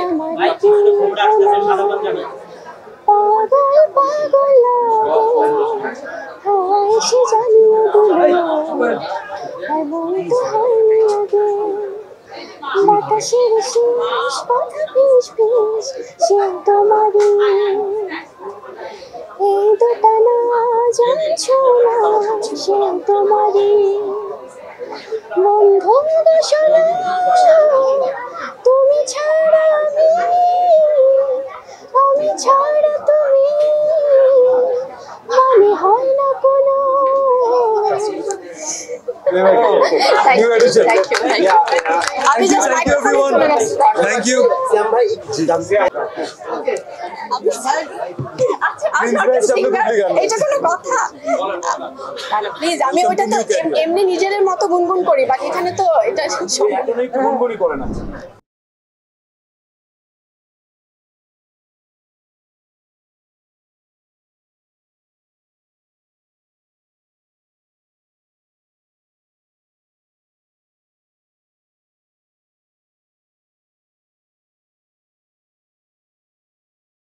আমার কি পাগল পাগল হায় সে জানিয়ে দিল এমন তো হয়নি আগে বাতাসের শেষ কথা ফিস ফিস সে তোমারই এই দুটা না জানছো না সে তোমারই বন্ধু দোষণা তুমি ছাড়া আমি ছাড়া তুমি মনে হয় না কোনো আমি জাস্ট মাইক্রোফোনে Thank you. এটা কোনো কথা প্লিজ আমি ওইটা তো এমনি নিজের মতো গুনগুন করি বাট এখানে তো এটা গুনগুনি করে না